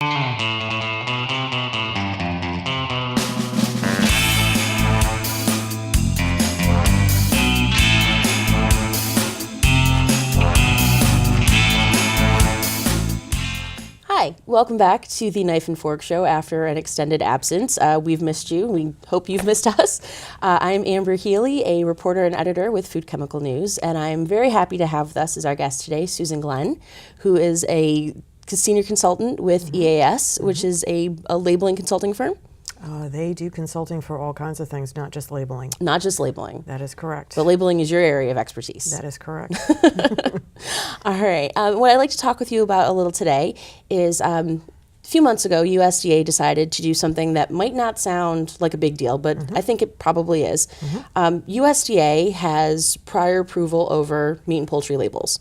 Hi, welcome back to the Knife and Fork Show after an extended absence. We've missed you. We hope you've missed us. I'm Amber Healy, a reporter and editor with Food Chemical News, and I'm very happy to have with us as our guest today, Susan Glenn, who is a senior consultant with EAS, which is a labeling consulting firm. They do consulting for all kinds of things, not just labeling. Not just labeling. That is correct. But labeling is your area of expertise. That is correct. All right. What I'd like to talk with you about a little today is a few months ago, USDA decided to do something that might not sound like a big deal, but I think it probably is. USDA has prior approval over meat and poultry labels.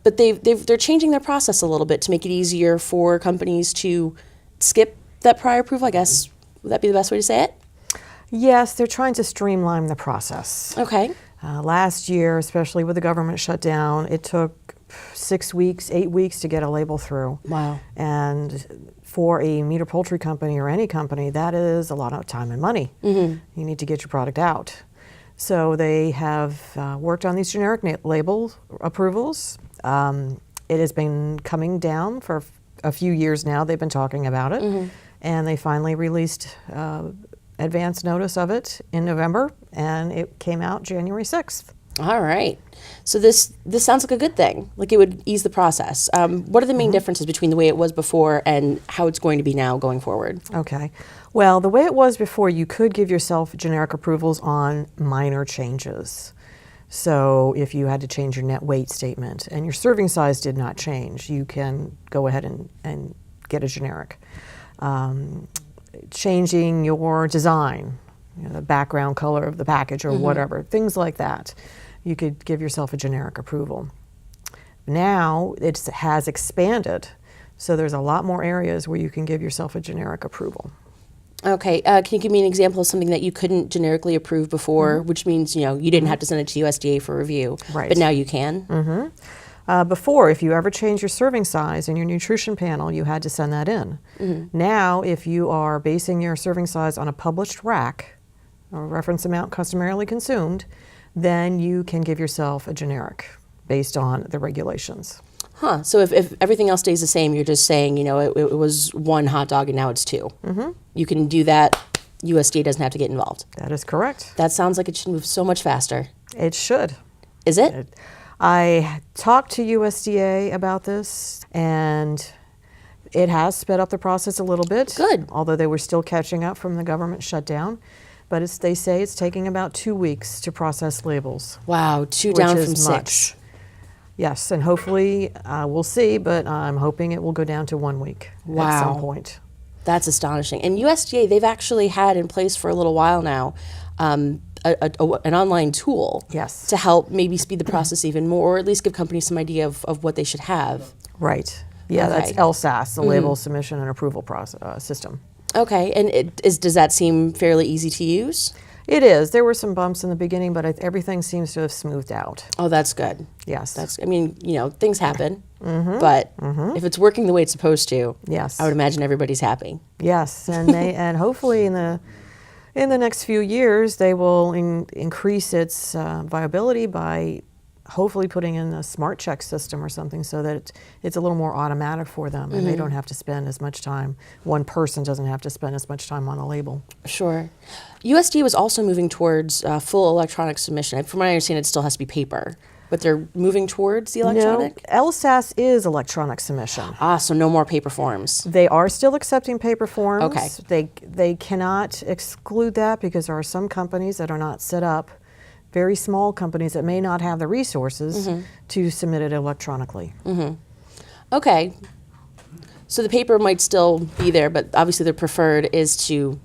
But they're changing their process a little bit to make it easier for companies to skip that prior approval, I guess. Would that be the best way to say it? Yes, they're trying to streamline the process. Okay. Last year, especially with the government shutdown, it took 6 weeks, 8 weeks to get a label through. Wow. And for a meat or poultry company or any company, that is a lot of time and money. You need to get your product out. So they have worked on these generic label approvals. It has been coming down for a few years now. They've been talking about it. And they finally released advance notice of it in November, and it came out January 6th. All right. So this sounds like a good thing. Like it would ease the process. What are the main differences between the way it was before and how it's going to be now going forward? Okay. Well, the way it was before, you could give yourself generic approvals on minor changes. So if you had to change your net weight statement and your serving size did not change, you can go ahead and get a generic. Changing your design, the background color of the package or whatever, things like that, you could give yourself a generic approval. Now it has expanded, so there's a lot more areas where you can give yourself a generic approval. Okay, can you give me an example of something that you couldn't generically approve before, which means you didn't have to send it to USDA for review, but now you can? Before, if you ever changed your serving size in your nutrition panel, you had to send that in. Now, if you are basing your serving size on a published RAC, or reference amount customarily consumed, then you can give yourself a generic based on the regulations. So if everything else stays the same, you're just saying, it was one hot dog and now it's two. You can do that. USDA doesn't have to get involved. That is correct. That sounds like it should move so much faster. It should. Is it? I talked to USDA about this, and it has sped up the process a little bit. Good. Although they were still catching up from the government shutdown. But they say it's taking about 2 weeks to process labels. Wow, two down from 6. Yes, and hopefully, we'll see, but I'm hoping it will go down to 1 week at some point. That's astonishing. And USDA, they've actually had in place for a little while now an online tool to help maybe speed the process even more, or at least give companies some idea of what they should have. Right. Yeah, that's LSAS, the Label Submission and Approval process, system. Okay, and does that seem fairly easy to use? It is. There were some bumps in the beginning, but everything seems to have smoothed out. Oh, that's good. Yes. Things happen, but if it's working the way it's supposed to, I would imagine everybody's happy. Yes, and and hopefully in the next few years they will increase its viability by hopefully putting in a smart check system or something so that it's a little more automatic for them and they don't have to spend as much time. One person doesn't have to spend as much time on a label. Sure. USDA was also moving towards full electronic submission. From what I understand, it still has to be paper, but they're moving towards the electronic? No, LSAS is electronic submission. So no more paper forms. They are still accepting paper forms. Okay. They cannot exclude that because there are some companies that are not set up, very small companies that may not have the resources to submit it electronically. Okay. So the paper might still be there, but obviously the preferred is to,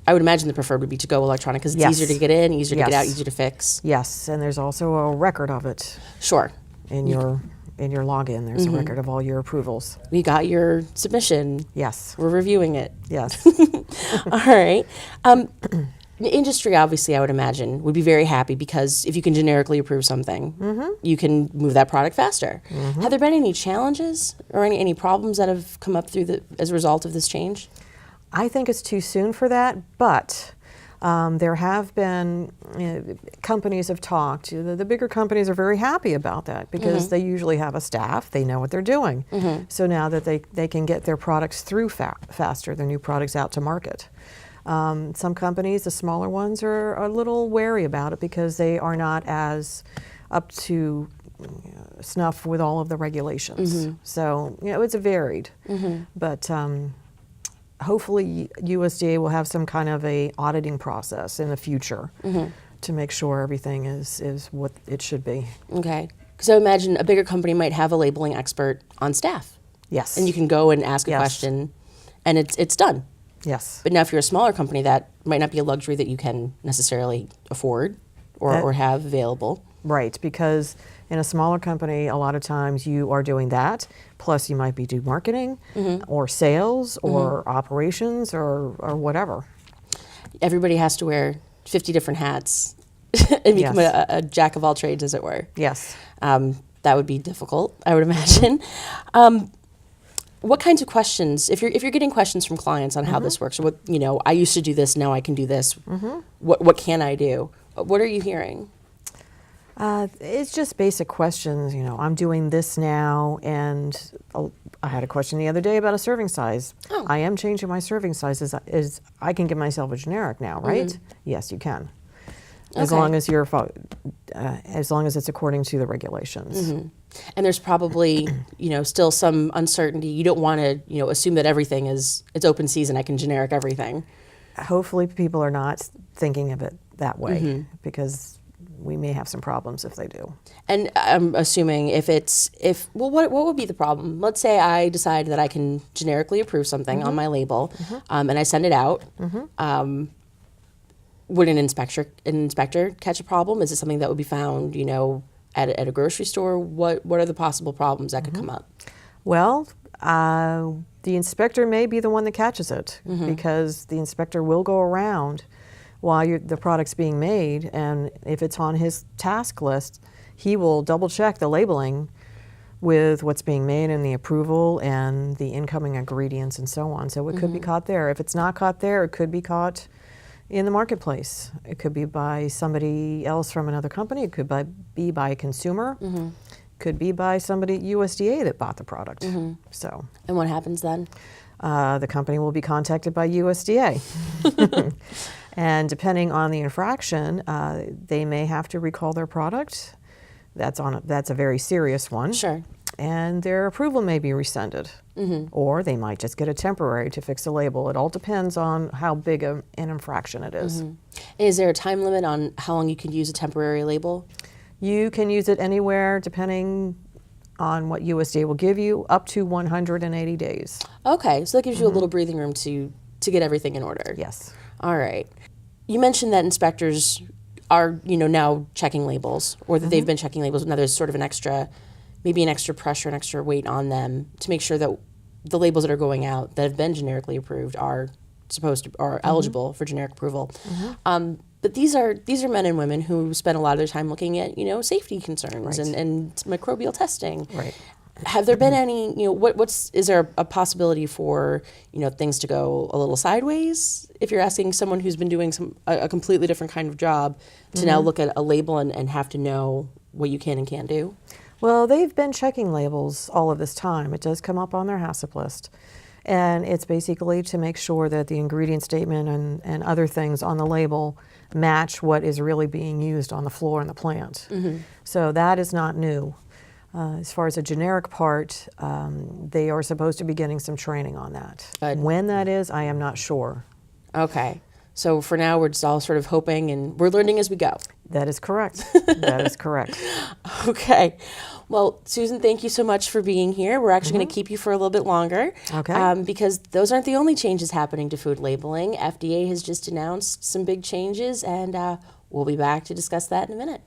I would imagine the preferred would be to go electronic because it's easier to get in, easier to get out, easier to fix. Yes, and there's also a record of it. Sure. In your login, there's a record of all your approvals. We got your submission. Yes. We're reviewing it. Yes. All right. The industry, obviously, I would imagine, would be very happy because if you can generically approve something, you can move that product faster. Have there been any challenges or any problems that have come up as a result of this change? I think it's too soon for that, but there have been, companies have talked. The bigger companies are very happy about that because they usually have a staff, they know what they're doing. So now that they can get their products through faster, their new products out to market. Some companies, the smaller ones, are a little wary about it because they are not as up to snuff with all of the regulations. So, it's varied. But hopefully USDA will have some kind of a auditing process in the future to make sure everything is what it should be. Okay. Because I imagine a bigger company might have a labeling expert on staff. Yes. And you can go and ask a question and it's done. Yes. But now if you're a smaller company, that might not be a luxury that you can necessarily afford or have available. Right, because in a smaller company, a lot of times you are doing that, plus you might be doing marketing or sales or operations or whatever. Everybody has to wear 50 different hats and become a jack of all trades, as it were. Yes. That would be difficult, I would imagine. What kinds of questions, if you're getting questions from clients on how this works, or what, I used to do this, now I can do this, what can I do? What are you hearing? It's just basic questions. I'm doing this now, and I had a question the other day about a serving size. Oh. I am changing my serving size. Is I can give myself a generic now, right? Yes, you can, as long as as long as it's according to the regulations. And there's probably, still some uncertainty. You don't want to, assume that everything it's open season. I can generic everything. Hopefully, people are not thinking of it that way because we may have some problems if they do. And I'm assuming what would be the problem? Let's say I decide that I can generically approve something on my label, and I send it out. Would an inspector catch a problem? Is it something that would be found, at a grocery store? What are the possible problems that could come up? Well, the inspector may be the one that catches it because the inspector will go around while the product's being made, and if it's on his task list, he will double check the labeling with what's being made and the approval and the incoming ingredients and so on. So it could be caught there. If it's not caught there, it could be caught in the marketplace. It could be by somebody else from another company. It could be by a consumer. Could be by somebody at USDA that bought the product. So. And what happens then? The company will be contacted by USDA. And depending on the infraction, they may have to recall their product. That's a very serious one. Sure. And their approval may be rescinded. Or they might just get a temporary to fix a label. It all depends on how big an infraction it is. Is there a time limit on how long you can use a temporary label? You can use it anywhere, depending on what USDA will give you, up to 180 days. Okay, so that gives you a little breathing room to get everything in order. Yes. All right. You mentioned that inspectors are, now checking labels, or that they've been checking labels. Now there's sort of an extra pressure, an extra weight on them to make sure that the labels that are going out that have been generically approved are eligible for generic approval. But these are men and women who spend a lot of their time looking at, safety concerns and microbial testing. Right. Have there been any, is there a possibility for, things to go a little sideways? If you're asking someone who's been doing a completely different kind of job to now look at a label and have to know what you can and can't do? Well, they've been checking labels all of this time. It does come up on their HACCP list. And it's basically to make sure that the ingredient statement and other things on the label match what is really being used on the floor in the plant. So that is not new. As far as a generic part, they are supposed to be getting some training on that. When that is, I am not sure. Okay. So for now, we're just all sort of hoping, and we're learning as we go. That is correct. That is correct. Okay. Well, Susan, thank you so much for being here. We're actually going to keep you for a little bit longer. Okay. Because those aren't the only changes happening to food labeling. FDA has just announced some big changes, and we'll be back to discuss that in a minute.